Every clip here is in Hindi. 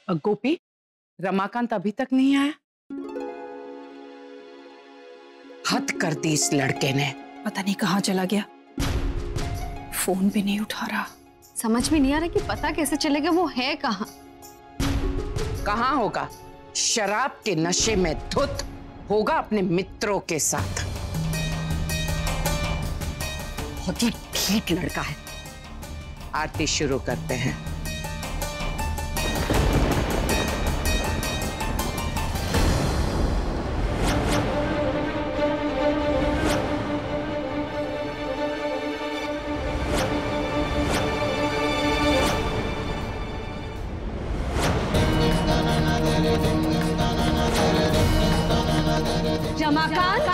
गोपी, रमाकांत अभी तक नहीं आया? हद कर दी इस लड़के ने। पता नहीं कहाँ चला गया, फोन भी नहीं उठा रहा। समझ में नहीं आ रहा कि पता कैसे चलेगा वो है कहाँ। कहाँ होगा? शराब के नशे में धुत होगा अपने मित्रों के साथ। बहुत ही ठीक लड़का है। आरती शुरू करते हैं। Ramakant,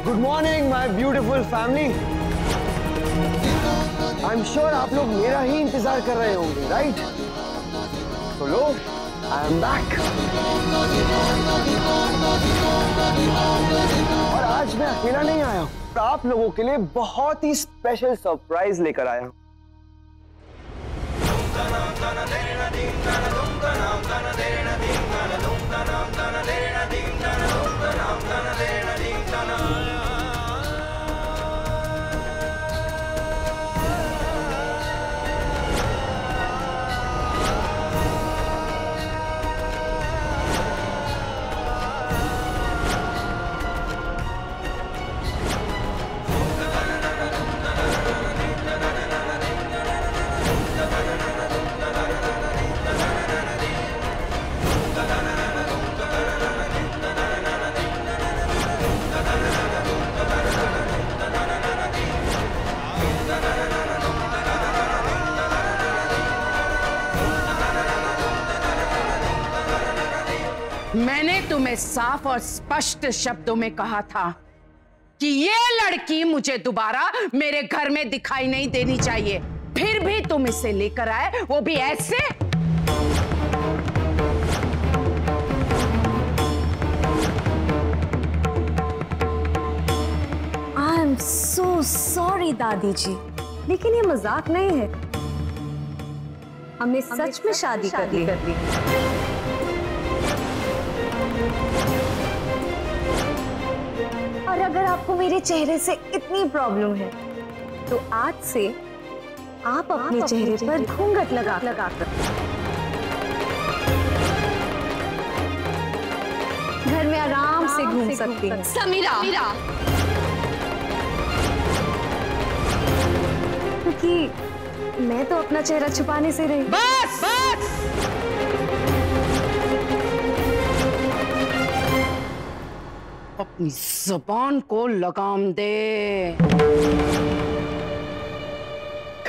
good morning my beautiful family. I am sure आप लोग मेरा ही इंतजार कर रहे होंगे, राइट? तो लो, आई एम बैक। और आज मैं अकेला नहीं आया हूं, आप लोगों के लिए बहुत ही स्पेशल सरप्राइज लेकर आया हूं। मैंने तुम्हें साफ और स्पष्ट शब्दों में कहा था कि ये लड़की मुझे दोबारा मेरे घर में दिखाई नहीं देनी चाहिए। फिर भी तुम इसे लेकर आए, वो भी ऐसे। आई एम सो सॉरी दादी जी, लेकिन ये मजाक नहीं है। हमें सच में शादी करनी है। और अगर आपको मेरे चेहरे से इतनी प्रॉब्लम है तो आज से आप अपने चेहरे पर घूंघट लगा कर घर में आराम से घूम सकती हैं। समीरा, क्योंकि मैं तो अपना चेहरा छुपाने से रही। बस बस, अपनी जुबान को लगाम दे।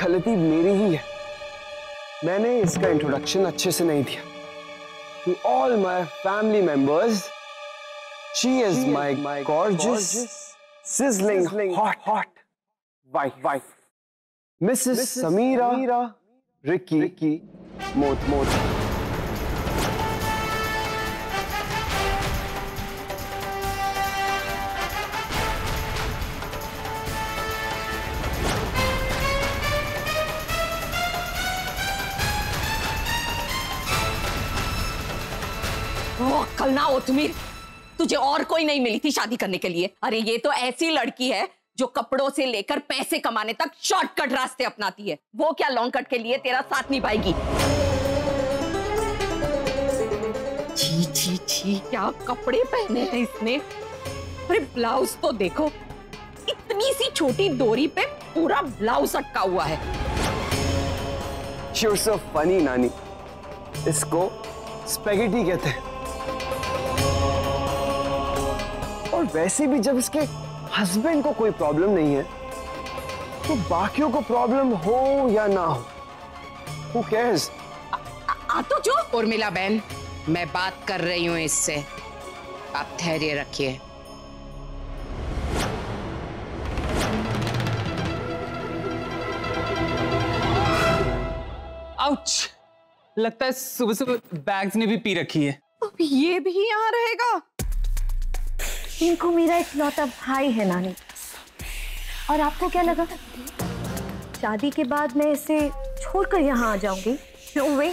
गलती मेरी ही है, मैंने इसका इंट्रोडक्शन अच्छे से नहीं दिया। To all my family members, she is my gorgeous, sizzling hot wife, Mrs Samira Ricky Moti. कल ना ओतमीर, तुझे और कोई नहीं मिली थी शादी करने के लिए? अरे ये तो ऐसी लड़की है जो कपड़ों से लेकर पैसे कमाने तक शॉर्टकट रास्ते अपनाती है। वो क्या लॉन्ग कट के लिए तेरा साथ निभाएगी? छी छी छी, क्या कपड़े पहने हैं इसने। अरे ब्लाउज तो देखो, इतनी सी छोटी डोरी पे पूरा ब्लाउज अटका हुआ है। You're so funny, नानी। इसको स्पेगेटी कहते हैं। और वैसे भी जब इसके हस्बैंड को कोई प्रॉब्लम नहीं है तो बाकियों को प्रॉब्लम हो या ना हो, Who cares? आ तो जो। उर्मिला बहन, मैं बात कर रही हूँ इससे, आप धैर्य रखिए। आउच! लगता है सुबह सुबह बैग्स ने भी पी रखी है। अब ये भी यहाँ रहेगा? इनको मेरा इकलौता भाई है नानी। और आपको क्या लगा शादी के बाद मैं इसे छोड़कर यहाँ आ जाऊंगी? नो वे।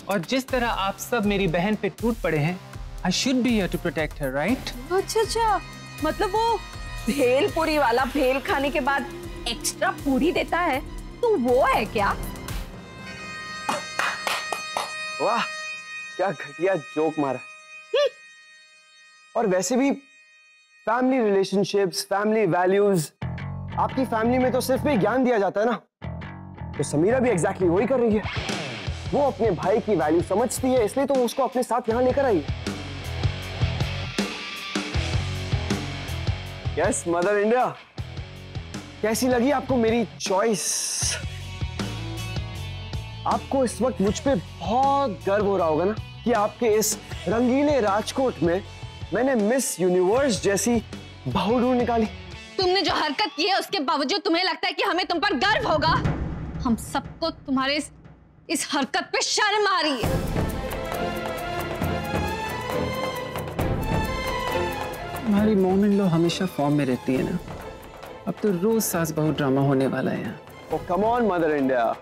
और जिस तरह आप सब मेरी बहन पे टूट पड़े हैं, I should be here to protect her, right? अच्छा, मतलब वो भेल पूरी वाला भेल खाने के बाद एक्स्ट्रा पूरी देता है, तो वो है क्या? वाह, क्या घटिया जोक मारा। और वैसे भी फैमिली रिलेशनशिप्स, फैमिली वैल्यूज, आपकी फैमिली में तो सिर्फ भी ज्ञान दिया जाता है ना। तो समीरा भी एग्जैक्टली वही कर रही है। वो अपने भाई की वैल्यू समझती है, इसलिए तो उसको अपने साथ यहां लेकर आई है। यस मदर इंडिया, कैसी लगी आपको मेरी चॉइस? आपको इस वक्त मुझ पे बहुत गर्व हो रहा होगा ना कि आपके इस रंगीले राजकोट में मैंने मिस यूनिवर्स जैसी बहू ढूंढ निकाली। तुमने जो हरकत की है उसके बावजूद तुम्हें लगता है कि हमें तुम पर गर्व होगा? हम सबको तुम्हारे इस हरकत पे शर्म आ रही है। हमारी मॉम इन लॉ हमेशा फॉर्म में रहती है ना। अब तो रोज सास बहू ड्रामा होने वाला है यहाँ। Oh, come on, mother India.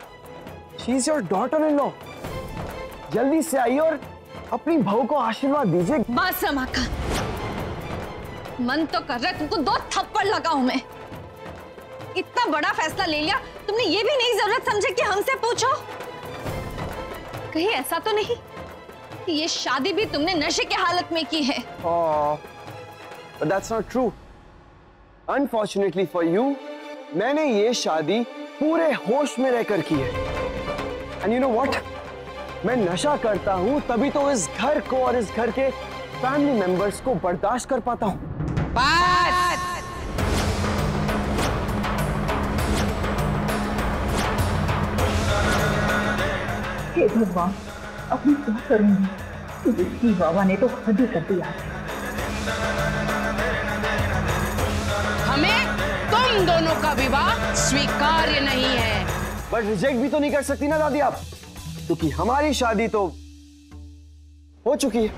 She's your daughter-in-law. जल्दी से आइए और अपनी बहू को आशीर्वाद दीजिए। बस रमाकांत, मन तो कर रहा है तुमको 2 थप्पड़ लगाऊं मैं। इतना बड़ा फैसला ले लिया, तुमने ये भी नहीं जरूरत समझे कि हमसे पूछो? कहीं ऐसा तो नहीं कि ये शादी भी तुमने नशे की हालत में की है? Oh, but that's not true. Unfortunately for you, मैंने ये शादी पूरे होश में रहकर की है। And you know what? मैं नशा करता हूँ तभी तो इस घर को और इस घर के फैमिली मेंबर्स को बर्दाश्त कर पाता हूँ। बस! हे भगवान, अब मैं क्या करूंगी? इसकी बाबा ने तो हद ही कर दिया। हमें तुम दोनों का विवाह स्वीकार्य नहीं है। बट रिजेक्ट भी तो नहीं कर सकती ना दादी आप, क्योंकि हमारी शादी तो हो चुकी है।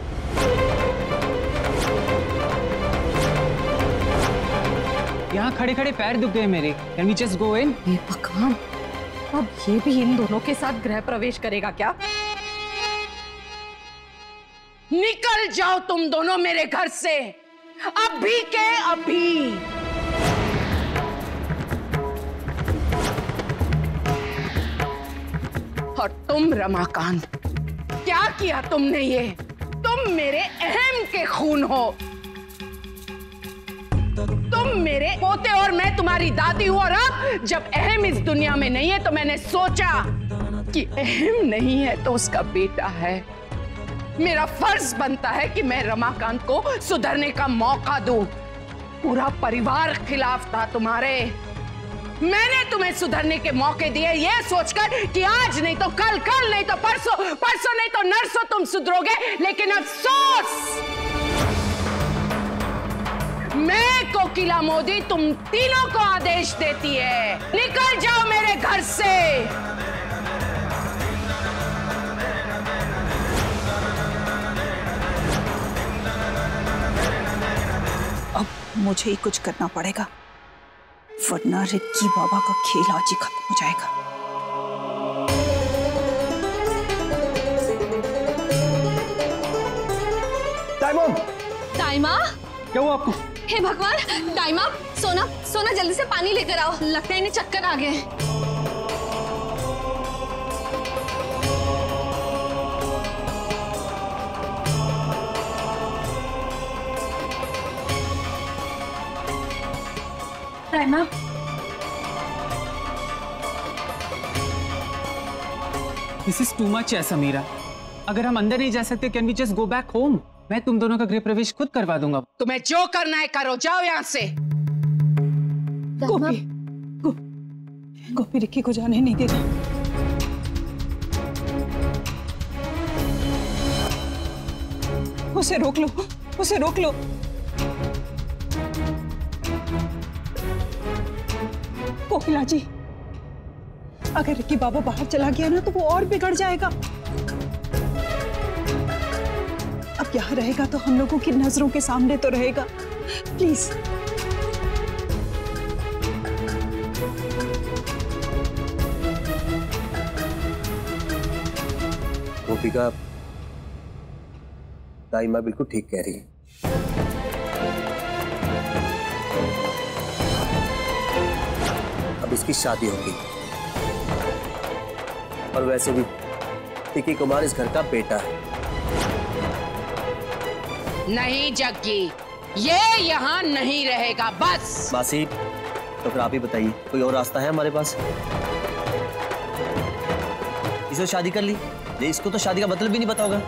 यहाँ खड़े खड़े पैर दुख गए मेरे। Can we just go in? हे भगवान, अब ये भी इन दोनों के साथ गृह प्रवेश करेगा क्या? निकल जाओ तुम दोनों मेरे घर से, अभी के अभी। और तुम रमाकांत, क्या किया तुमने ये? तुम मेरे अहम के खून हो। तुम मेरे पोते और मैं तुम्हारी दादी हूं। और अब जब अहम इस दुनिया में नहीं है तो मैंने सोचा कि अहम नहीं है तो उसका बेटा है। मेरा फर्ज बनता है कि मैं रमाकांत को सुधरने का मौका दूं। पूरा परिवार खिलाफ था तुम्हारे। मैंने तुम्हें सुधरने के मौके दिए ये सोचकर कि आज नहीं तो कल, कल नहीं तो परसों, परसों नहीं तो नरसों तुम सुधरोगे। लेकिन अफसोस, मैं कोकिला मोदी तुम तीनों को आदेश देती है, निकल जाओ मेरे घर से। अब मुझे ही कुछ करना पड़ेगा, वरना रिक्की बाबा का खेल आज ही खत्म हो जाएगा। टाइम टाइमा, क्या हुआ आपको? हे भगवान, टाइमा, सोना, सोना जल्दी से पानी लेकर आओ। लगता है इन्हें चक्कर आ गए। टाइमा, This is too much है समीरा। अगर हम अंदर नहीं जा सकते, can we just go back home? मैं तुम दोनों का गृह प्रवेश खुद करवा दूंगा। तुम्हें जो करना है करो, जाओ यहाँ से। टाइमा, गोपी रिक्की को जाने नहीं देगा। उसे रोक लो, उसे रोक लो। कोकिला जी, अगर रिक्की बाबा बाहर चला गया ना तो वो और बिगड़ जाएगा। अब यहाँ रहेगा तो हम लोगों की नजरों के सामने तो रहेगा। प्लीज। गोपिका, दाई माँ बिल्कुल ठीक कह रही है। अब इसकी शादी होगी, और वैसे भी रिक्की कुमार इस घर का बेटा है। नहीं जग्गी, ये यहाँ नहीं रहेगा, बस। मासी, तो फिर आप ही बताइए, कोई और रास्ता है हमारे पास? इसे शादी कर ली, इसको तो शादी का मतलब भी नहीं पता होगा,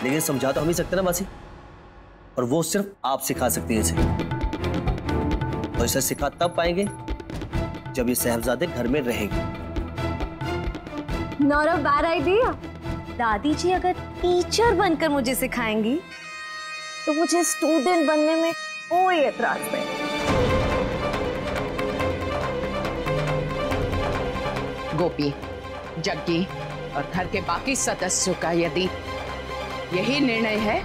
लेकिन समझा तो हम ही सकते ना मासी, और वो सिर्फ आप सिखा सकती है इसे। और इसे सिखा तब पाएंगे जब ये साहबजादे घर में रहेंगे। Not a bad idea. दादी जी अगर टीचर बनकर मुझे सिखाएंगी तो मुझे स्टूडेंट बनने में कोई एतराज नहीं। गोपी, जग्गी और घर के बाकी सदस्यों का यदि यही निर्णय है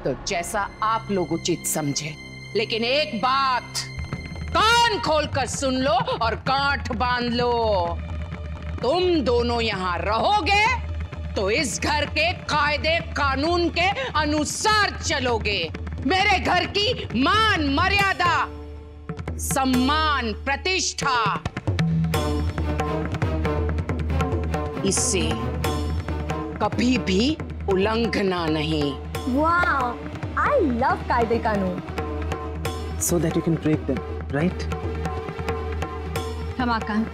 तो जैसा आप लोग उचित समझे, लेकिन एक बात कान खोलकर सुन लो और गांठ बांध लो। तुम दोनों यहाँ रहोगे तो इस घर के कायदे कानून के अनुसार चलोगे। मेरे घर की मान मर्यादा, सम्मान, प्रतिष्ठा, इससे कभी भी उल्लंघना नहीं। वाओ, आई लव कायदे कानून। So that you can break them, right? Ramakant,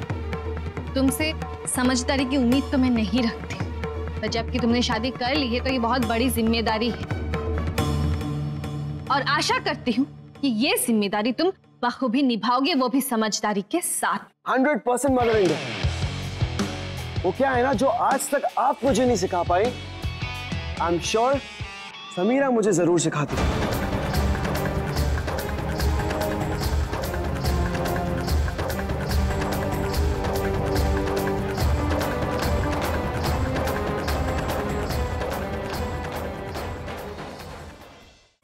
तुमसे समझदारी की उम्मीद तो मैं नहीं रखती, पर जबकि तुमने शादी कर ली है तो ये बहुत बड़ी जिम्मेदारी है, और आशा करती हूँ कि ये जिम्मेदारी तुम बखूबी निभाओगे, वो भी समझदारी के साथ। 100% मदर इंडिया। वो क्या है ना जो आज तक आप मुझे नहीं सिखा पाए, आई एम श्योर समीरा मुझे जरूर सिखाती।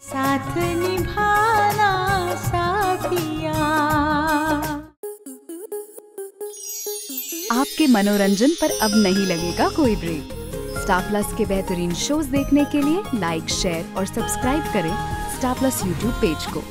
साथ निभाना साथिया। आपके मनोरंजन पर अब नहीं लगेगा कोई ब्रेक। स्टार प्लस के बेहतरीन शोज देखने के लिए लाइक, शेयर और सब्सक्राइब करें स्टार प्लस यूट्यूब पेज को।